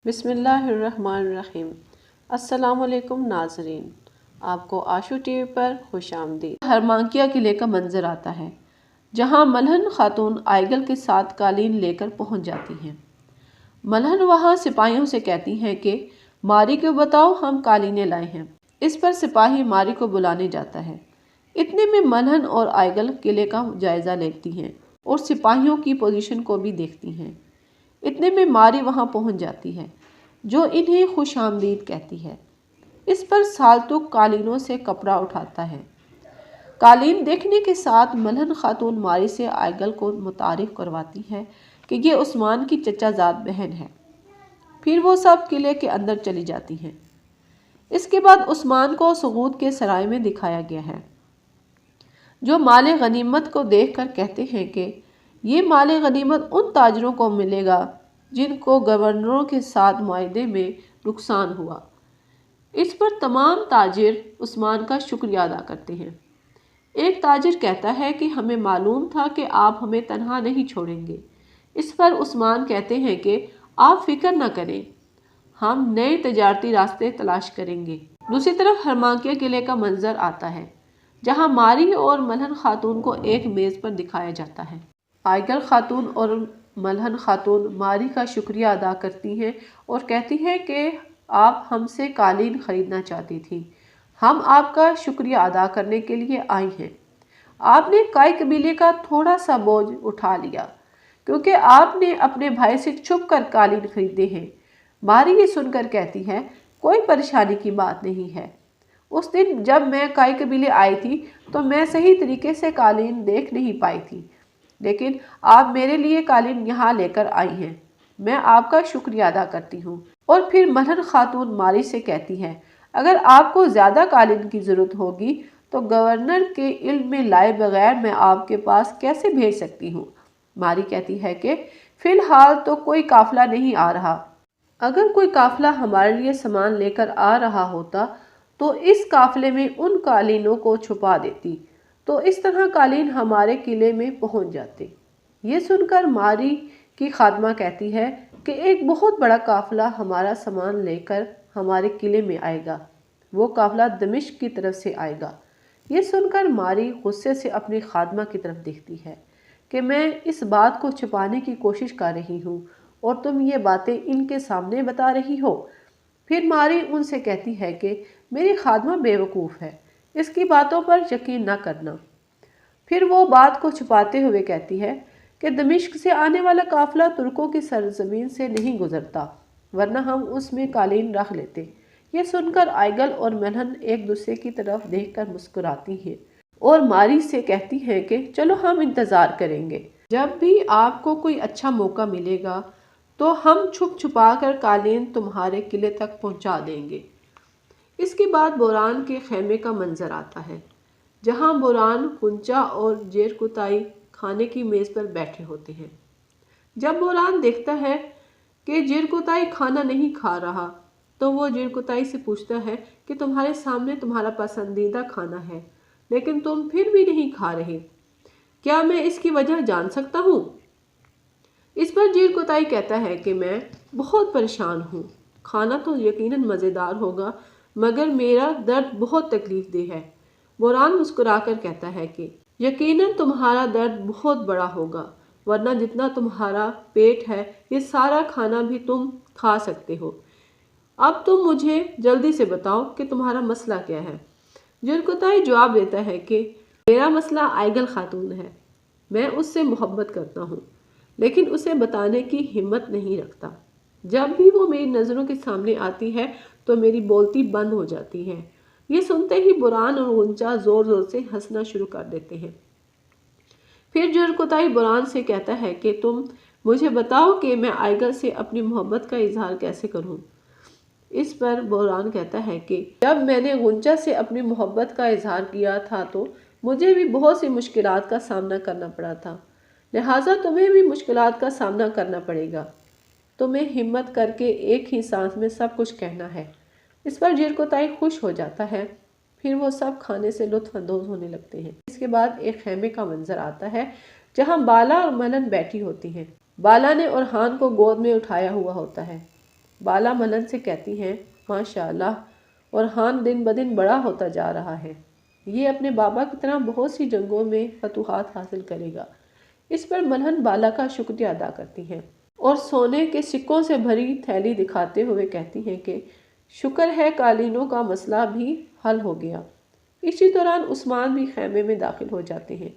بسم اللہ الرحمن الرحیم۔ السلام علیکم ناظرین، آپ کو آشو ٹی وی پر خوش آمدید۔ ہرمانکیا قلعے کا منظر آتا ہے جہاں ملہن خاتون آئیگل کے ساتھ قالین لے کر پہنچ جاتی ہیں۔ ملہن وہاں سپاہیوں سے کہتی ہیں کہ ماری کو بتاؤ ہم قالینیں لائے ہیں۔ اس پر سپاہی ماری کو بلانے جاتا ہے۔ اتنے میں ملہن اور آئیگل قلعے کا جائزہ لیتی ہیں اور سپاہیوں کی پوزیشن کو بھی دیکھتی ہیں۔ اتنے میں ماری وہاں پہنچ جاتی ہے جو انہیں خوش آمدید کہتی ہے۔ اس پر سالتوک قالینوں سے کپڑا اٹھاتا ہے۔ قالین دیکھنے کے ساتھ ملہن خاتون ماری سے آئیگل کو متعارف کرواتی ہے کہ یہ عثمان کی چچا زاد بہن ہے۔ پھر وہ سب قلعے کے اندر چلی جاتی ہیں۔ اس کے بعد عثمان کو سغود کے سرائے میں دکھایا گیا ہے، جو مال غنیمت کو دیکھ کر کہتے ہیں کہ یہ مال غنیمت ان تاجروں کو ملے گا جن کو گورنروں کے ساتھ معاہدے میں نقصان ہوا۔ اس پر تمام تاجر عثمان کا شکریہ ادا کرتے ہیں۔ ایک تاجر کہتا ہے کہ ہمیں معلوم تھا کہ آپ ہمیں تنہا نہیں چھوڑیں گے۔ اس پر عثمان کہتے ہیں کہ آپ فکر نہ کریں، ہم نئے تجارتی راستے تلاش کریں گے۔ دوسری طرف ہرمانکیا قلعے کا منظر آتا ہے جہاں ماری اور ملہن خاتون کو ایک میز پر دکھایا جاتا ہے۔ آئیگل خاتون اور ملہن خاتون ماری کا شکریہ ادا کرتی ہیں اور کہتی ہیں کہ آپ ہم سے قالین خریدنا چاہتی تھیں، ہم آپ کا شکریہ ادا کرنے کے لیے آئی ہیں۔ آپ نے کائی قبیلے کا تھوڑا سا بوجھ اٹھا لیا کیونکہ آپ نے اپنے بھائی سے چھپ کر قالین خریدے ہیں۔ ماری یہ سن کر کہتی ہے کوئی پریشانی کی بات نہیں ہے۔ اس دن جب میں کائی قبیلے آئی تھی تو میں صحیح طریقے سے قالین دیکھ نہیں پائی تھی، لیکن آپ میرے لیے قالین یہاں لے کر آئی ہیں، میں آپ کا شکریہ ادا کرتی ہوں۔ اور پھر ملہن خاتون ماری سے کہتی ہے اگر آپ کو زیادہ قالین کی ضرورت ہوگی تو گورنر کے علم میں لائے بغیر میں آپ کے پاس کیسے بھیج سکتی ہوں۔ ماری کہتی ہے کہ فی الحال تو کوئی قافلہ نہیں آ رہا، اگر کوئی قافلہ ہمارے لیے سامان لے کر آ رہا ہوتا تو اس قافلے میں ان قالینوں کو چھپا دیتی، تو اس طرح قالین ہمارے قلعے میں پہنچ جاتے۔ یہ سن کر ماری کی خادمہ کہتی ہے کہ ایک بہت بڑا قافلہ ہمارا سامان لے کر ہمارے قلعے میں آئے گا، وہ قافلہ دمشق کی طرف سے آئے گا۔ یہ سن کر ماری غصے سے اپنی خادمہ کی طرف دیکھتی ہے کہ میں اس بات کو چھپانے کی کوشش کر رہی ہوں اور تم یہ باتیں ان کے سامنے بتا رہی ہو۔ پھر ماری ان سے کہتی ہے کہ میری خادمہ بے وقوف ہے، اس کی باتوں پر یقین نہ کرنا۔ پھر وہ بات کو چھپاتے ہوئے کہتی ہے کہ دمشق سے آنے والا قافلہ ترکوں کی سرزمین سے نہیں گزرتا، ورنہ ہم اس میں قالین رکھ لیتے۔ یہ سن کر آئیگل اور ملہن ایک دوسرے کی طرف دیکھ کر مسکراتی ہیں اور ماری سے کہتی ہیں کہ چلو ہم انتظار کریں گے، جب بھی آپ کو کوئی اچھا موقع ملے گا تو ہم چھپ چھپا کر قالین تمہارے قلعے تک پہنچا دیں گے۔ اس کے بعد بوران کے خیمے کا منظر آتا ہے جہاں بوران غنچہ اور جیرکوتائی کھانے کی میز پر بیٹھے ہوتے ہیں۔ جب بوران دیکھتا ہے کہ جیرکوتائی کھانا نہیں کھا رہا تو وہ جیرکوتائی سے پوچھتا ہے کہ تمہارے سامنے تمہارا پسندیدہ کھانا ہے لیکن تم پھر بھی نہیں کھا رہے، کیا میں اس کی وجہ جان سکتا ہوں؟ اس پر جیرکوتائی کہتا ہے کہ میں بہت پریشان ہوں، کھانا تو یقیناً مزیدار ہوگا مگر میرا درد بہت تکلیف دہ ہے۔ بوران مسکرا کر کہتا ہے کہ یقیناً تمہارا درد بہت بڑا ہوگا، ورنہ جتنا تمہارا پیٹ ہے یہ سارا کھانا بھی تم کھا سکتے ہو۔ اب تم مجھے جلدی سے بتاؤ کہ تمہارا مسئلہ کیا ہے۔ جیرکوتائی جواب دیتا ہے کہ میرا مسئلہ آئیگل خاتون ہے، میں اس سے محبت کرتا ہوں لیکن اسے بتانے کی ہمت نہیں رکھتا۔ جب بھی وہ میری نظروں کے سامنے آتی ہے تو میری بولتی بند ہو جاتی ہے۔ یہ سنتے ہی بوران اور غنچہ زور زور سے ہنسنا شروع کر دیتے ہیں۔ پھر جیرکوتائی بوران سے کہتا ہے کہ تم مجھے بتاؤ کہ میں آئیگل سے اپنی محبت کا اظہار کیسے کروں۔ اس پر بوران کہتا ہے کہ جب میں نے غنچہ سے اپنی محبت کا اظہار کیا تھا تو مجھے بھی بہت سی مشکلات کا سامنا کرنا پڑا تھا، لہٰذا تمہیں بھی مشکلات کا سامنا کرنا پڑے گا۔ تمہیں ہمت کر کے ایک ہی سانس میں سب کچھ کہنا ہے۔ اس پر جیرکوتائی خوش ہو جاتا ہے، پھر وہ سب کھانے سے لطف اندوز ہونے لگتے ہیں۔ اس کے بعد ایک خیمے کا منظر آتا ہے جہاں بالا اور ملہن بیٹھی ہوتی ہیں۔ بالا نے اورحان کو گود میں اٹھایا ہوا ہوتا ہے۔ بالا ملن سے کہتی ہیں ماشاءاللہ اورحان دن بدن بڑا ہوتا جا رہا ہے، یہ اپنے بابا کی طرح بہت سی جنگوں میں فتوحات حاصل کرے گا۔ اس پر ملہن بالا کا شکریہ ادا کرتی ہیں اور سونے کے سکوں سے بھری تھیلی دکھاتے ہوئے کہتی ہیں کہ شکر ہے قالینوں کا مسئلہ بھی حل ہو گیا۔ اسی دوران عثمان بھی خیمے میں داخل ہو جاتے ہیں۔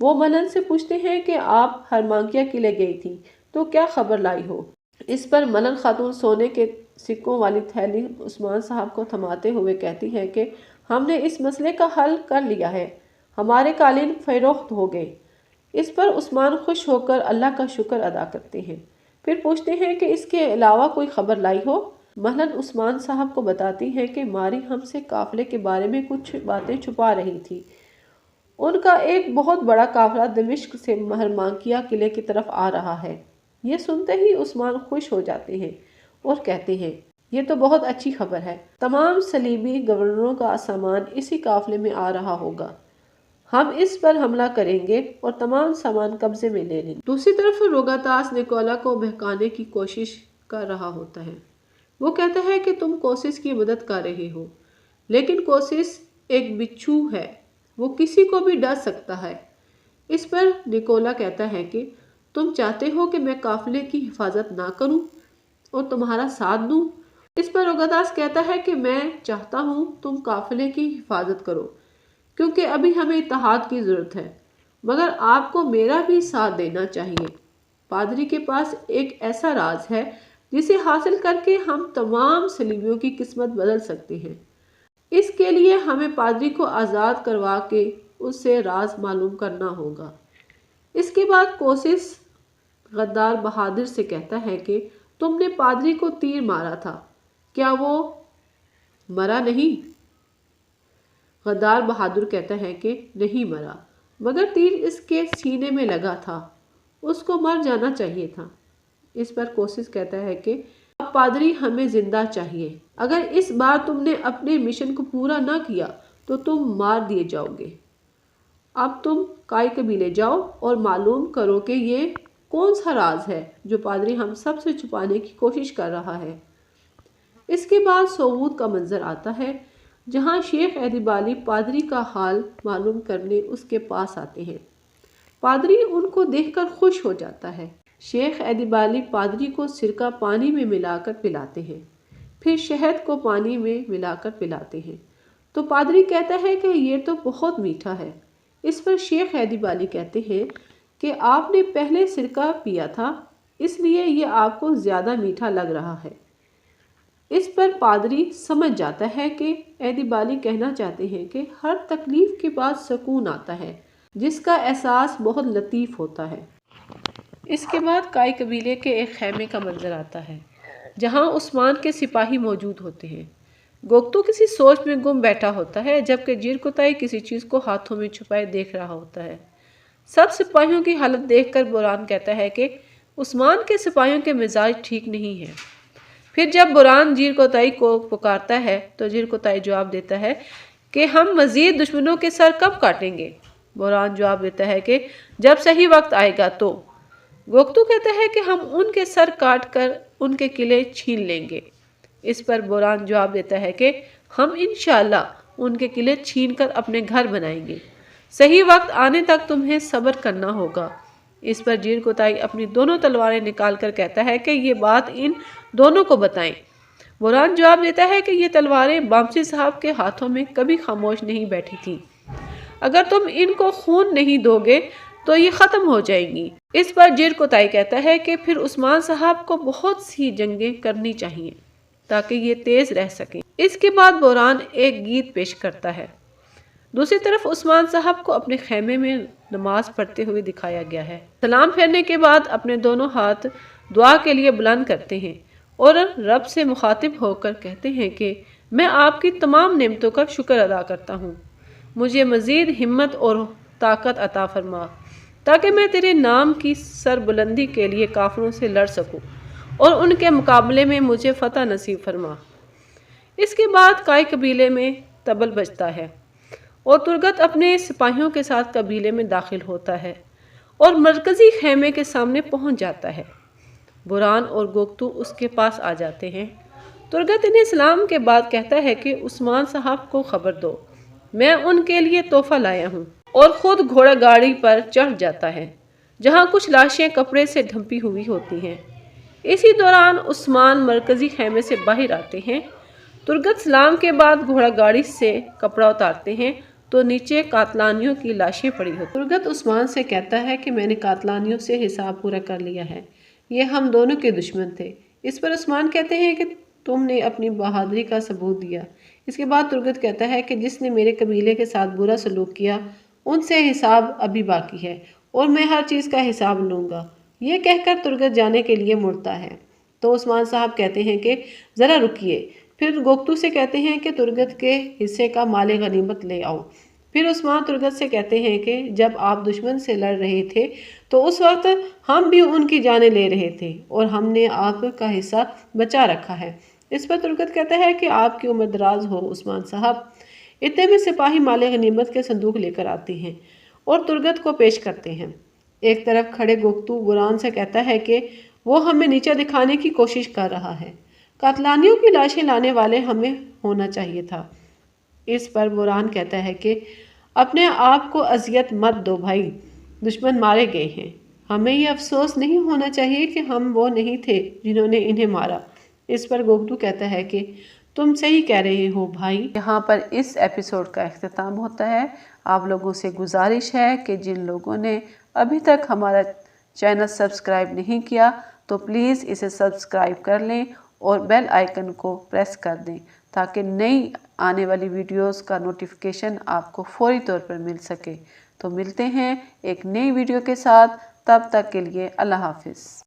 وہ ملہن سے پوچھتے ہیں کہ آپ ہرمانکیا قلعے گئی تھی تو کیا خبر لائی ہو؟ اس پر ملہن خاتون سونے کے سکوں والی تھیلی عثمان صاحب کو تھماتے ہوئے کہتی ہے کہ ہم نے اس مسئلے کا حل کر لیا ہے، ہمارے قالین فروخت ہو گئے۔ اس پر عثمان خوش ہو کر اللہ کا شکر ادا کرتے ہیں، پھر پوچھتے ہیں کہ اس کے علاوہ کوئی خبر لائی ہو؟ ملہن عثمان صاحب کو بتاتی ہے کہ ماری ہم سے قافلے کے بارے میں کچھ باتیں چھپا رہی تھی۔ ان کا ایک بہت بڑا قافلہ دمشق سے ہرمانکیا قلعے کی طرف آ رہا ہے۔ یہ سنتے ہی عثمان خوش ہو جاتے ہیں اور کہتے ہیں یہ تو بہت اچھی خبر ہے، تمام صلیبی گورنروں کا سامان اسی قافلے میں آ رہا ہوگا، ہم اس پر حملہ کریں گے اور تمام سامان قبضے میں لے لیں گے۔ دوسری طرف روگاتاس نکولا کو بہکانے کی کوشش کر رہا ہوتا ہے۔ وہ کہتا ہے کہ تم کوسس کی مدد کر رہے ہو، لیکن کوسس ایک بچھو ہے، وہ کسی کو بھی ڈس سکتا ہے۔ اس پر نکولا کہتا ہے کہ تم چاہتے ہو کہ میں قافلے کی حفاظت نہ کروں اور تمہارا ساتھ دوں؟ اس پر روگاتاس کہتا ہے کہ میں چاہتا ہوں تم قافلے کی حفاظت کرو کیونکہ ابھی ہمیں اتحاد کی ضرورت ہے، مگر آپ کو میرا بھی ساتھ دینا چاہیے۔ پادری کے پاس ایک ایسا راز ہے جسے حاصل کر کے ہم تمام صلیبیوں کی قسمت بدل سکتے ہیں۔ اس کے لیے ہمیں پادری کو آزاد کروا کے اس سے راز معلوم کرنا ہوگا۔ اس کے بعد کوسس غدار بہادر سے کہتا ہے کہ تم نے پادری کو تیر مارا تھا، کیا وہ مرا نہیں؟ غدار بہادر کہتا ہے کہ نہیں مرا، مگر تیر اس کے سینے میں لگا تھا، اس کو مر جانا چاہیے تھا۔ اس پر کوسس کہتا ہے کہ اب پادری ہمیں زندہ چاہیے، اگر اس بار تم نے اپنے مشن کو پورا نہ کیا تو تم مار دیے جاؤ گے۔ اب تم کائی قبیلے جاؤ اور معلوم کرو کہ یہ کون سا راز ہے جو پادری ہم سب سے چھپانے کی کوشش کر رہا ہے۔ اس کے بعد سوغوت کا منظر آتا ہے جہاں شیخ ایدیبالی پادری کا حال معلوم کرنے اس کے پاس آتے ہیں۔ پادری ان کو دیکھ کر خوش ہو جاتا ہے۔ شیخ ایدیبالی پادری کو سرکہ پانی میں ملا کر پلاتے ہیں، پھر شہد کو پانی میں ملا کر پلاتے ہیں، تو پادری کہتا ہے کہ یہ تو بہت میٹھا ہے۔ اس پر شیخ ایدیبالی کہتے ہیں کہ آپ نے پہلے سرکہ پیا تھا، اس لیے یہ آپ کو زیادہ میٹھا لگ رہا ہے۔ اس پر پادری سمجھ جاتا ہے کہ ایدیبالی کہنا چاہتے ہیں کہ ہر تکلیف کے بعد سکون آتا ہے جس کا احساس بہت لطیف ہوتا ہے۔ اس کے بعد کائی قبیلے کے ایک خیمے کا منظر آتا ہے جہاں عثمان کے سپاہی موجود ہوتے ہیں۔ گوگتو کسی سوچ میں گم بیٹھا ہوتا ہے جبکہ جیرکوتائی کسی چیز کو ہاتھوں میں چھپائے دیکھ رہا ہوتا ہے۔ سب سپاہیوں کی حالت دیکھ کر بوران کہتا ہے کہ عثمان کے سپاہیوں کے مزاج ٹھیک نہیں ہیں۔ پھر جب بوران جیرکوتائی کو پکارتا ہے تو جیرکوتائی جواب دیتا ہے کہ ہم مزید دشمنوں کے سر کب کاٹیں گے؟ بوران جواب دیتا ہے کہ جب صحیح وقت آئے گا تو۔ گوگتو کہتا ہے کہ ہم ان کے سر کاٹ کر ان کے قلعے چھین لیں گے۔ اس پر بوران جواب دیتا ہے کہ ہم انشاءاللہ ان کے قلعے چھین کر اپنے گھر بنائیں گے، صحیح وقت آنے تک تمہیں صبر کرنا ہوگا۔ اس پر جیرکوتائی اپنی دونوں تلواریں نکال کر کہتا ہے کہ یہ بات ان دونوں کو بتائیں۔ بوران جواب دیتا ہے کہ یہ تلواریں بامسی صاحب کے ہاتھوں میں کبھی خاموش نہیں بیٹھی تھیں، اگر تم ان کو خون نہیں دو گے تو یہ ختم ہو جائیں گی۔ اس پر جیرکوتائی کہتا ہے کہ پھر عثمان صاحب کو بہت سی جنگیں کرنی چاہیے تاکہ یہ تیز رہ سکیں۔ اس کے بعد بوران ایک گیت پیش کرتا ہے۔ دوسری طرف عثمان صاحب کو اپنے خیمے میں نماز پڑھتے ہوئے دکھایا گیا ہے۔ سلام پھیرنے کے بعد اپنے دونوں ہاتھ دعا کے لیے بلند کرتے ہیں اور رب سے مخاطب ہو کر کہتے ہیں کہ میں آپ کی تمام نعمتوں کا شکر ادا کرتا ہوں، مجھے مزید ہمت اور طاقت عطا فرما تاکہ میں تیرے نام کی سربلندی کے لیے کافروں سے لڑ سکوں اور ان کے مقابلے میں مجھے فتح نصیب فرما۔ اس کے بعد کائی قبیلے میں طبل بجتا ہے اور ترگت اپنے سپاہیوں کے ساتھ قبیلے میں داخل ہوتا ہے اور مرکزی خیمے کے سامنے پہنچ جاتا ہے۔ برہان اور گوگتو اس کے پاس آ جاتے ہیں۔ ترگت انہیں سلام کے بعد کہتا ہے کہ عثمان صاحب کو خبر دو، میں ان کے لیے تحفہ لایا ہوں، اور خود گھوڑا گاڑی پر چڑھ جاتا ہے جہاں کچھ لاشیں کپڑے سے ڈھمپی ہوئی ہوتی ہیں۔ اسی دوران عثمان مرکزی خیمے سے باہر آتے ہیں۔ ترگت سلام کے بعد گھوڑا گاڑی سے کپڑا اتارتے ہیں تو نیچے قاتلانیوں کی لاشیں پڑی ہوتی ہیں۔ ترگت عثمان سے کہتا ہے کہ میں نے قاتلانیوں سے حساب پورا کر لیا ہے، یہ ہم دونوں کے دشمن تھے۔ اس پر عثمان کہتے ہیں کہ تم نے اپنی بہادری کا ثبوت دیا۔ اس کے بعد ترگت کہتا ہے کہ جس نے میرے قبیلے کے ساتھ برا سلوک کیا ان سے حساب ابھی باقی ہے اور میں ہر چیز کا حساب لوں گا۔ یہ کہہ کر ترگت جانے کے لیے مڑتا ہے تو عثمان صاحب کہتے ہیں کہ ذرا رکیے، پھر گوگتو سے کہتے ہیں کہ ترگت کے حصے کا مال غنیمت لے آؤ۔ پھر عثمان ترگت سے کہتے ہیں کہ جب آپ دشمن سے لڑ رہے تھے تو اس وقت ہم بھی ان کی جانیں لے رہے تھے اور ہم نے آپ کا حصہ بچا رکھا ہے۔ اس پر ترگت کہتا ہے کہ آپ کی عمر دراز ہو عثمان صاحب۔ اتنے میں سپاہی مال غنیمت کے صندوق لے کر آتے ہیں اور ترگت کو پیش کرتے ہیں۔ ایک طرف کھڑے گوگتو برہان سے کہتا ہے کہ وہ ہمیں نیچا دکھانے کی کوشش کر رہا ہے، قاتلانیوں کی لاشیں لانے والے ہمیں ہونا چاہیے تھا۔ اس پر برہان کہتا ہے کہ اپنے آپ کو اذیت مت دو بھائی، دشمن مارے گئے ہیں، ہمیں یہ افسوس نہیں ہونا چاہیے کہ ہم وہ نہیں تھے جنہوں نے انہیں مارا۔ اس پر گوگتو کہتا ہے کہ تم صحیح کہہ رہے ہو بھائی۔ یہاں پر اس ایپیسوڈ کا اختتام ہوتا ہے۔ آپ لوگوں سے گزارش ہے کہ جن لوگوں نے ابھی تک ہمارا چینل سبسکرائب نہیں کیا تو پلیز اسے سبسکرائب کر لیں اور بیل آئیکن کو پریس کر دیں تاکہ نئی آنے والی ویڈیوز کا نوٹیفیکیشن آپ کو فوری طور پر مل سکے۔ تو ملتے ہیں ایک نئی ویڈیو کے ساتھ، تب تک کے لیے اللہ حافظ۔